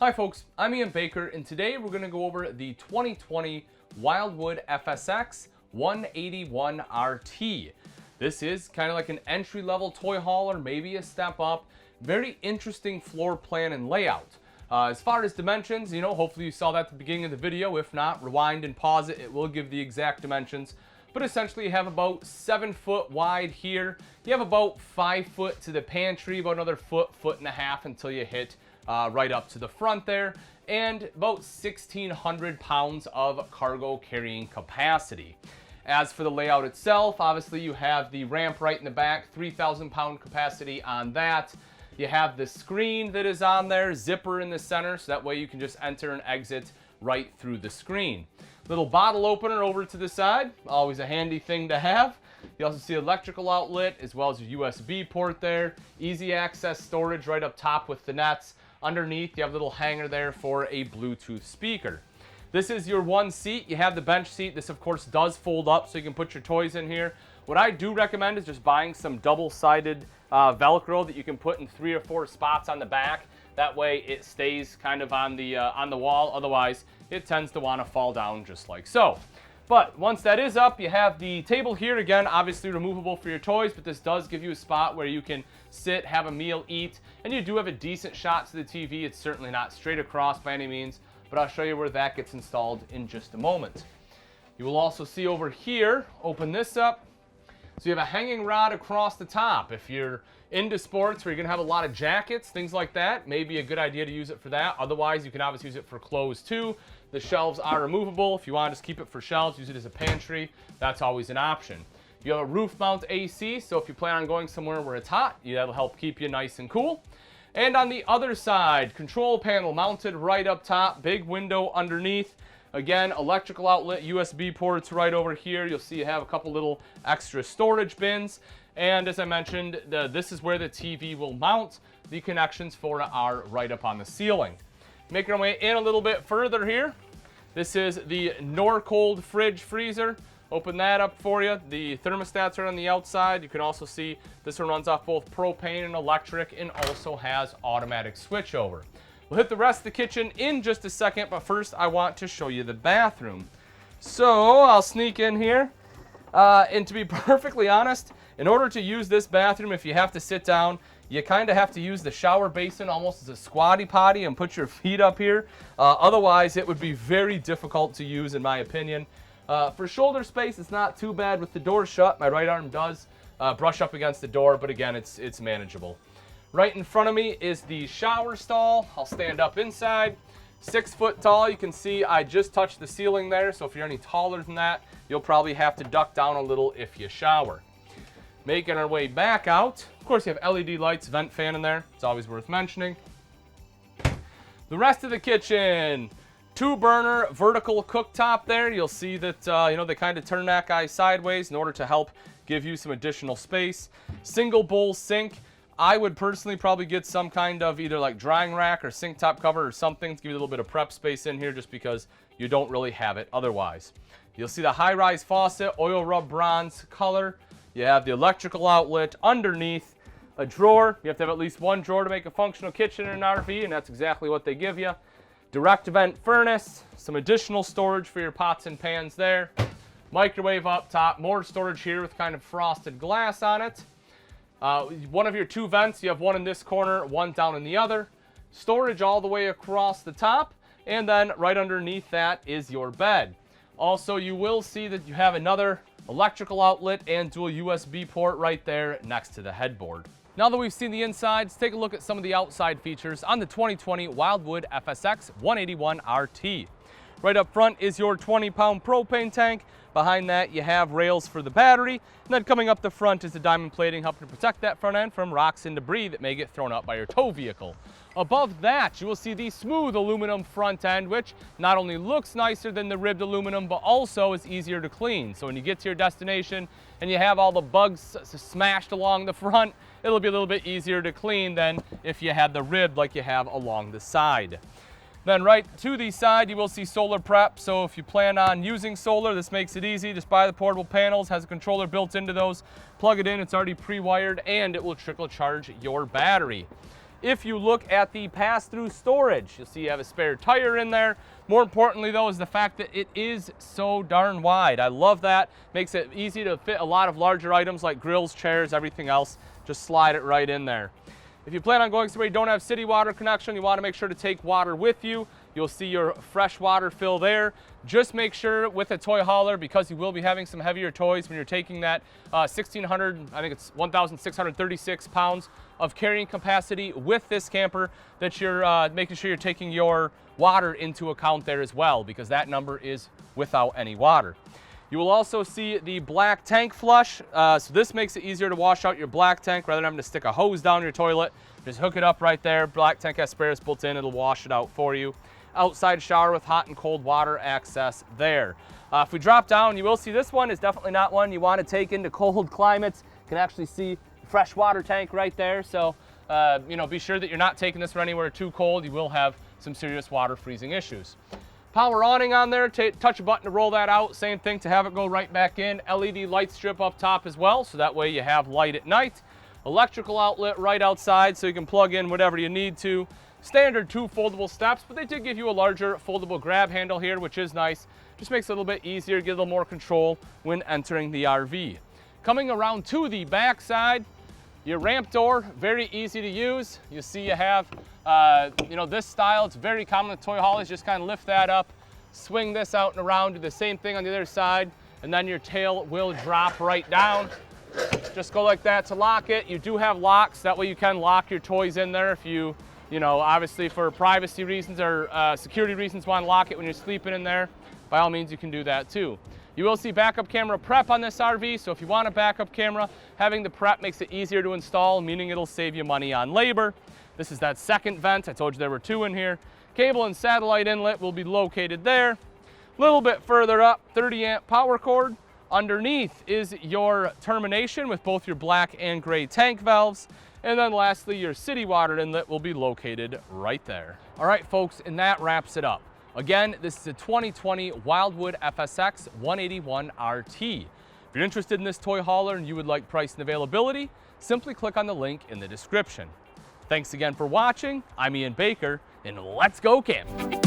Hi folks, I'm Ian Baker, and today we're going to go over the 2020 Wildwood FSX 181RT. This is kind of like an entry-level toy hauler, maybe a step up. Very interesting floor plan and layout. As far as dimensions, hopefully you saw that at the beginning of the video. If not, rewind and pause it. It will give the exact dimensions. But essentially you have about 7 foot wide here. You have about 5 foot to the pantry, about another foot and a half until you hit right up to the front there, and about 1,600 pounds of cargo carrying capacity. As for the layout itself, obviously you have the ramp right in the back, 3,000 pound capacity on that. You have the screen that is on there, zipper in the center, so that way you can just enter and exit right through the screen. Little bottle opener over to the side, always a handy thing to have. You also see electrical outlet as well as a USB port there. Easy access storage right up top with the nets. Underneath, you have a little hanger there for a Bluetooth speaker. This is your one seat. You have the bench seat. This, of course, does fold up so you can put your toys in here. What I do recommend is just buying some double-sided Velcro that you can put in 3 or 4 spots on the back. That way it stays kind of on the wall. Otherwise, it tends to want to fall down just like so. But once that is up, you have the table here. Again, obviously removable for your toys, but this does give you a spot where you can sit, have a meal, eat, and you do have a decent shot to the TV. It's certainly not straight across by any means, but I'll show you where that gets installed in just a moment. You will also see over here, open this up, so you have a hanging rod across the top. If you're into sports where you're going to have a lot of jackets, things like that, maybe a good idea to use it for that. Otherwise, you can obviously use it for clothes too. The shelves are removable. If you want to just keep it for shelves, use it as a pantry, that's always an option. You have a roof mount AC, so if you plan on going somewhere where it's hot, that'll help keep you nice and cool. And on the other side, control panel mounted right up top, big window underneath. Again, electrical outlet, USB ports right over here. You'll see you have a couple little extra storage bins. And as I mentioned, this is where the TV will mount. The connections for it are right up on the ceiling. Making our way in a little bit further here. This is the Norcold fridge freezer. Open that up for you. The thermostats are on the outside. You can also see this one runs off both propane and electric and also has automatic switchover. We'll hit the rest of the kitchen in just a second, but first I want to show you the bathroom. So I'll sneak in here. And to be perfectly honest, in order to use this bathroom, if you have to sit down, you kind of have to use the shower basin almost as a squatty potty and put your feet up here. Otherwise, it would be very difficult to use, in my opinion. For shoulder space, it's not too bad with the door shut. My right arm does brush up against the door, but again, it's manageable. Right in front of me is the shower stall. I'll stand up inside. 6 foot tall. You can see I just touched the ceiling there, so if you're any taller than that, you'll probably have to duck down a little if you shower. Making our way back out. Of course, you have LED lights, vent fan in there. It's always worth mentioning. The rest of the kitchen, 2-burner vertical cooktop there. You'll see that, they kind of turn that guy sideways in order to help give you some additional space. Single bowl sink. I would personally probably get some kind of either like drying rack or sink top cover or something to give you a little bit of prep space in here just because you don't really have it otherwise. You'll see the high-rise faucet, oil rub bronze color. You have the electrical outlet underneath, a drawer. You have to have at least one drawer to make a functional kitchen in an RV, and that's exactly what they give you. Direct vent furnace, some additional storage for your pots and pans there. Microwave up top, more storage here with kind of frosted glass on it. One of your 2 vents, you have one in this corner, one down in the other. Storage all the way across the top, and then right underneath that is your bed. Also, you will see that you have another electrical outlet and dual USB port right there next to the headboard. Now that we've seen the inside, let's take a look at some of the outside features on the 2020 Wildwood FSX 181RT. Right up front is your 20-pound propane tank. Behind that, you have rails for the battery. And then coming up the front is the diamond plating, helping to protect that front end from rocks and debris that may get thrown up by your tow vehicle. Above that, you will see the smooth aluminum front end, which not only looks nicer than the ribbed aluminum, but also is easier to clean. So when you get to your destination and you have all the bugs smashed along the front, it'll be a little bit easier to clean than if you had the rib like you have along the side. Then right to the side, you will see solar prep. So if you plan on using solar, this makes it easy. Just buy the portable panels, has a controller built into those. Plug it in, it's already pre-wired, and it will trickle charge your battery. If you look at the pass-through storage, you'll see you have a spare tire in there. More importantly, though, is the fact that it is so darn wide. I love that. Makes it easy to fit a lot of larger items like grills, chairs, everything else. Just slide it right in there. If you plan on going somewhere you don't have city water connection, you want to make sure to take water with you. You'll see your fresh water fill there. Just make sure with a toy hauler, because you will be having some heavier toys when you're taking that 1,600, I think it's 1,636 pounds of carrying capacity with this camper, that you're making sure you're taking your water into account there as well, because that number is without any water. You will also see the black tank flush. So this makes it easier to wash out your black tank rather than having to stick a hose down your toilet. Just hook it up right there. Black tank has spares built in. It'll wash it out for you. Outside shower with hot and cold water access there. If we drop down, you will see this one is definitely not one you want to take into cold climates. You can actually see the fresh water tank right there. So, be sure that you're not taking this for anywhere too cold. You will have some serious water freezing issues. Power awning on there, touch a button to roll that out. Same thing to have it go right back in. LED light strip up top as well, so that way you have light at night. Electrical outlet right outside, so you can plug in whatever you need to. Standard 2 foldable steps, but they did give you a larger foldable grab handle here, which is nice. Just makes it a little bit easier, get a little more control when entering the RV. Coming around to the back side, your ramp door, very easy to use. You see you have, this style. It's very common with toy haulers. Just kind of lift that up, swing this out and around, do the same thing on the other side, and then your tail will drop right down. Just go like that to lock it. You do have locks. That way you can lock your toys in there if you, obviously for privacy reasons or security reasons want to lock it when you're sleeping in there. By all means, you can do that too. You will see backup camera prep on this RV, so if you want a backup camera, having the prep makes it easier to install, meaning it'll save you money on labor. This is that second vent. I told you there were 2 in here. Cable and satellite inlet will be located there. A little bit further up, 30 amp power cord. Underneath is your termination with both your black and gray tank valves. And then lastly, your city water inlet will be located right there. All right, folks, and that wraps it up. Again, this is a 2020 Wildwood FSX 181RT. If you're interested in this toy hauler and you would like price and availability, simply click on the link in the description. Thanks again for watching. I'm Ian Baker, and let's go camping.